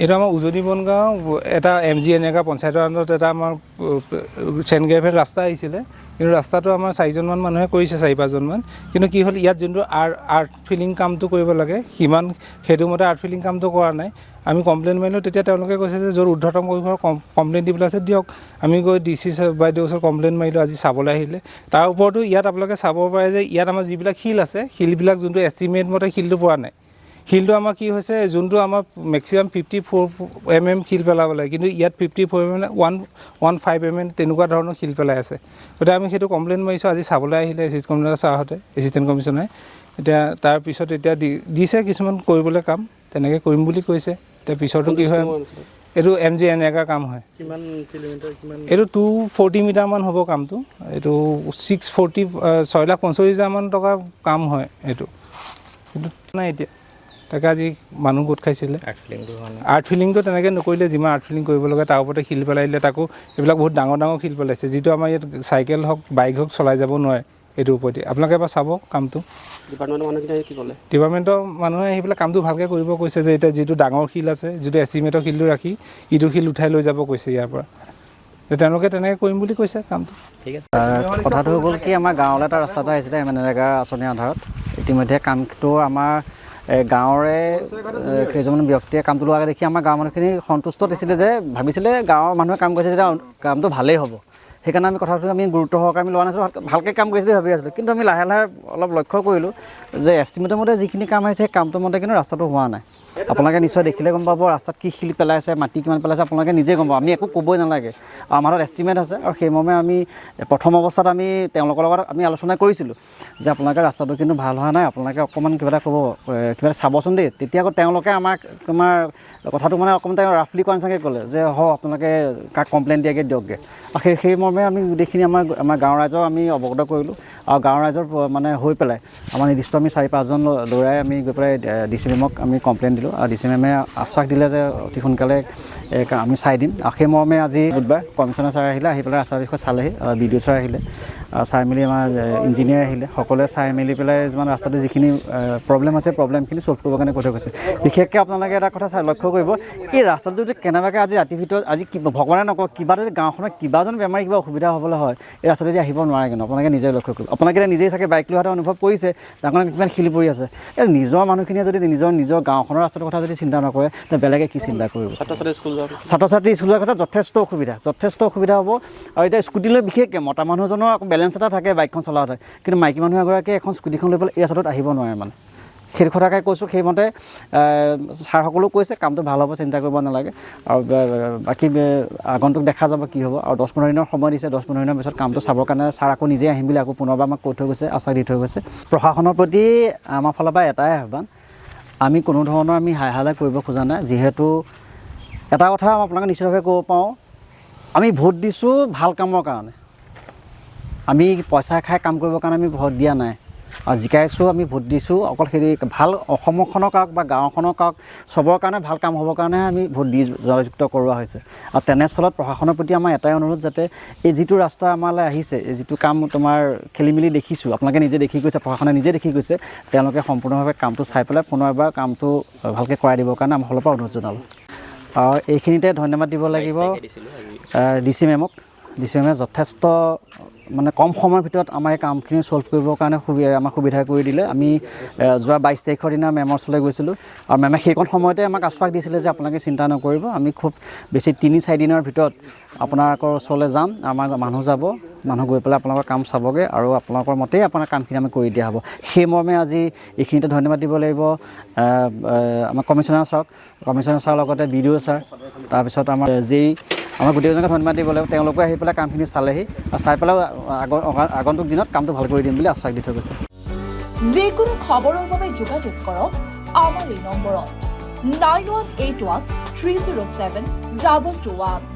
এটা আমাৰ উজনি বনগাঁও এটা MG এনেকা পঞ্চায়তৰ আণ্ডাৰত এটা আমাৰ চেণ্ট গ্ৰেভেল ৰাস্তা আহিছিলে কিন্তু ৰাস্তাটো আমাৰ 4জনমান মানুহে কৰিছে 4-5জনমান কিন্তু কি হ'ল ইয়াত যোনটো আৰ্ট ফিলিং কামটো কৰিব লাগে সিমান সেইটো মতে আৰ্ট ফিলিং কামটো কৰা নাই আমি কমপ্লেইন মাৰিলোঁ তেতিয়া তেওঁলোকে কৈছে যে য'ত উৰ্ধতম পৰিষদৰ কমপ্লেইন দিবলৈ আছে দিয়ক আমি গৈ DC বাইদেউৰ ওচৰত কমপ্লেইন মাৰিলোঁ আজি চাবলৈ আহিলে তাৰ ওপৰতো ইয়াত আপোনালোকে চাব পাৰে যে ইয়াত আমাৰ যিবিলাক শিল আছে শিলবিলাক যোনটো এষ্টিমেট মতে শিলটো পৰা নাই শিলটো আমাৰ কি হৈছে যোনটো আমাৰ মেক্সিমাম 54 mm শিল পেলাব লাগে কিন্তু ইয়াত 54 mm 115 mm তেনেকুৱা ধৰণৰ শিল পেলাই আছে গতিকে আমি সেইটো কমপ্লেইন মাৰিছোঁ আজি চাবলৈ আহিলে এচিষ্টেণ্ট কমিছনাৰ ছাৰহঁতে এচিষ্টেণ্ট কমিছনাৰে এতিয়া তাৰ পিছত এতিয়া দিছে কিছুমান কৰিবলৈ কাম তেনেকৈ কৰিম বুলি কৈছে এতিয়া পিছতো কি হয় এইটো MG এনেকা কাম হয় কিমান কিলোমিটাৰ কিমান এইটো 240 মিটাৰমান হ'ব কামটো এইটো 6,45,000 মান টকা কাম হয় এইটো কিন্তু নাই এতিয়া তাকে আজি মানুহ গোট খাইছিলে আৰ্ট ফিলিংটো তেনেকৈ নকৰিলে যিমান আৰ্ট ফিলিং কৰিব লাগে তাৰ ওপৰতে শিল পেলাই দিলে তাকো এইবিলাক বহুত ডাঙৰ শিল পেলাইছে যিটো আমাৰ ইয়াত চাইকেল হওক বাইক হওক চলাই যাব নোৱাৰে এইটোৰ ওপৰতে আপোনালোকে এবাৰ চাব কামটো ডিপাৰ্টমেণ্টৰ মানুহে আহি পেলাই কামটো ভালকৈ কৰিব কৈছে যে এতিয়া যিটো ডাঙৰ শিল আছে যিটো এষ্টিমেটৰ শিলটো ৰাখি ইটো শিল উঠাই লৈ যাব কৈছে ইয়াৰ পৰা তেওঁলোকে তেনেকৈ কৰিম বুলি কৈছে কামটো ঠিক আছে কথাটো হৈ গ'ল কি আমাৰ গাঁৱলৈ এটা ৰাস্তা এটা আহিছিলে MNREGA আঁচনিৰ আধাৰত ইতিমধ্যে কামটো আমাৰ গাঁৱৰে কেইজনমান ব্যক্তিয়ে কামটো লোৱা দেখি আমাৰ গাঁৱৰ মানুহখিনি সন্তুষ্ট দিছিলে যে ভাবিছিলে গাঁৱৰ মানুহে কাম কৰিছে যেতিয়া কামটো ভালেই হ'ব সেইকাৰণে আমি কথাটো আমি গুৰুত্ব সহকাৰে আমি লোৱা নাছিলোঁ ভালকৈ কাম কৰিছে বুলি ভাবি আছিলোঁ কিন্তু আমি লাহে লাহে অলপ লক্ষ্য কৰিলোঁ যে এষ্টিমেটৰ মতে যিখিনি কাম আহিছে সেই কামটোৰ মতে কিন্তু ৰাস্তাটো হোৱা নাই আপোনালোকে নিশ্চয় দেখিলে গম পাব ৰাস্তাত কি শিল পেলাইছে মাটি কিমান পেলাইছে আপোনালোকে নিজে গম পাব আমি একো ক'বই নালাগে আমাৰ হাতত এষ্টিমেট আছে আৰু সেইমৰ্মে আমি প্ৰথম অৱস্থাত আমি তেওঁলোকৰ লগত আমি আলোচনা কৰিছিলোঁ যে আপোনালোকে ৰাস্তাটো কিন্তু ভাল হোৱা নাই আপোনালোকে অকণমান কিবা এটা ক'ব কিবা এটা চাবচোন দেই তেতিয়া আকৌ তেওঁলোকে আমাক তোমাৰ কথাটো মানে অকণমান তেওঁ ৰাফলি কোৱা নিচিনাকৈ ক'লে যে আপোনালোকে কাক কমপ্লেইন দিয়াকৈ দিয়কগৈ আৰু সেই মৰ্মে আমি গোটেইখিনি আমাৰ গাঁৱৰ ৰাইজক আমি অৱগত কৰিলোঁ আৰু গাঁৱৰ ৰাইজৰ মানে হৈ পেলাই আমাৰ নিৰ্দিষ্ট আমি 4-5জন ল'ৰাই আমি গৈ পেলাই DC মেমক আমি কমপ্লেইন দিলোঁ আৰু DC মেমে আশ্বাস দিলে যে অতি সোনকালে আমি চাই দিম আৰু সেই মৰ্মে আজি বুধবাৰ কমিছনাৰ ছাৰ আহিলে আহি পেলাই ৰাস্তাৰ বিষয়ে চালেহি BDO ছাৰ আহিলে চাই মেলি আমাৰ ইঞ্জিনিয়াৰ আহিলে সকলোৱে চাই মেলি পেলাই যিমান ৰাস্তাটো যিখিনি প্ৰব্লেম আছে প্ৰব্লেমখিনি ছল্ভ কৰিবৰ কাৰণে কৈ থৈ গৈছে বিশেষকৈ আপোনালোকে এটা কথা লক্ষ্য কৰিব এই ৰাস্তাটো যদি কেনেবাকৈ আজি ৰাতিৰ ভিতৰত আজি ভগৱানে নকওঁ কিবা যদি গাঁওখনত কিবাজন বেমাৰী কিবা অসুবিধা হ'বলৈ হয় এই ৰাস্তাটো যদি আহিব নোৱাৰে কিন্তু আপোনালোকে নিজে লক্ষ্য কৰিব আপোনালোকে নিজেই চাগে বাইক লোৱাটো অনুভৱ কৰিছে ডাঙৰ কিমান শিল পৰি আছে এই নিজৰ মানুহখিনিয়ে যদি নিজৰ গাঁওখনৰ ৰাস্তাটোৰ কথা যদি চিন্তা নকৰে তে বেলেগে কি চিন্তা কৰিব ছাত্ৰ ছাত্ৰী স্কুল যোৱাৰ ক্ষেত্ৰত যথেষ্ট অসুবিধা হ'ব আৰু এতিয়া স্কুটি লৈ বিশেষকৈ মতা মানুহজনৰ আকৌ বেলেঞ্চ এটা থাকে বাইকখন চলাওঁতে কিন্তু মাইকী মানুহ এগৰাকীয়ে এখন স্কুটিখন লৈ পেলাই এই ৰাস্তাটোত আহিব নোৱাৰে মানে সেই কথাকে কৈছোঁ সেইমতে ছাৰসকলেও কৈছে কামটো ভাল হ'ব চিন্তা কৰিব নালাগে আৰু বাকী আগন্তুক দেখা যাব কি হ'ব আৰু 10-15 দিনৰ সময় দিছে 10-15 দিনৰ পিছত কামটো চাবৰ কাৰণে ছাৰ আকৌ নিজে আহিম বুলি আকৌ পুনৰবাৰ আমাক কৈ থৈ গৈছে আশ্বাস দি থৈ গৈছে প্ৰশাসনৰ প্ৰতি আমাৰ ফালৰ পৰা এটাই আহ্বান আমি কোনো ধৰণৰ আমি হাই কৰিব খোজা নাই যিহেতু এটা কথা আপোনালোকে নিশ্চিতভাৱে ক'ব পাৰোঁ আমি ভোট দিছোঁ ভাল কামৰ কাৰণে আমি পইচা খাই কাম কৰিবৰ কাৰণে আমি ভোট দিয়া নাই আৰু জিকাইছোঁ আমি ভোট দিছোঁ অকল সেই ভাল অসমখনৰ কাওক বা গাঁওখনৰ কাওক চবৰ কাৰণে ভাল কাম হ'বৰ কাৰণে আমি ভোট দি জয়যুক্ত কৰোৱা হৈছে আৰু তেনেস্থলত প্ৰশাসনৰ প্ৰতি আমাৰ এটাই অনুৰোধ যাতে এই যিটো ৰাস্তা আমালৈ আহিছে এই যিটো কাম তোমাৰ খেলি মেলি দেখিছোঁ আপোনালোকে নিজে দেখি গৈছে প্ৰশাসনে নিজে দেখি গৈছে তেওঁলোকে সম্পূৰ্ণভাৱে কামটো চাই পেলাই পুনৰবাৰ কামটো ভালকৈ কৰাই দিবৰ কাৰণে আমাৰ ফালৰ পৰা অনুৰোধ জনালোঁ আৰু এইখিনিতে ধন্যবাদ দিব লাগিব DC মেমক DC মেমে যথেষ্ট মানে কম সময়ৰ ভিতৰত আমাৰ এই কামখিনি ছল্ভ কৰিবৰ কাৰণে আমাক সুবিধা কৰি দিলে আমি যোৱা 22 তাৰিখৰ দিনা মেমৰ ওচৰলৈ গৈছিলোঁ আৰু মেমে সেইকণ সময়তে আমাক আশ্বাস দিছিলে যে আপোনালোকে চিন্তা নকৰিব আমি খুব বেছি 3-4 দিনৰ ভিতৰত আপোনালোকৰ ওচৰলৈ যাম আমাৰ মানুহ যাব মানুহ গৈ পেলাই আপোনালোকৰ কাম চাবগৈ আৰু আপোনালোকৰ মতেই আপোনাৰ কামখিনি আমি কৰি দিয়া হ'ব সেই মৰ্মে আজি এইখিনিতে ধন্যবাদ দিব লাগিব আমাৰ কমিছনাৰ ছাৰৰ লগতে BDO ছাৰ তাৰপিছত আমাৰ আমাৰ গোটেইজনকে ধন্যবাদ দিব লাগিব তেওঁলোকে আহি পেলাই কামখিনি চালেহি আৰু চাই পেলাই আগন্তুক দিনত কামটো ভাল কৰি দিম বুলি আশ্বাস দি থৈ গৈছে যিকোনো খবৰৰ বাবে যোগাযোগ কৰক আমাৰ এই নম্বৰত 9181 307 2221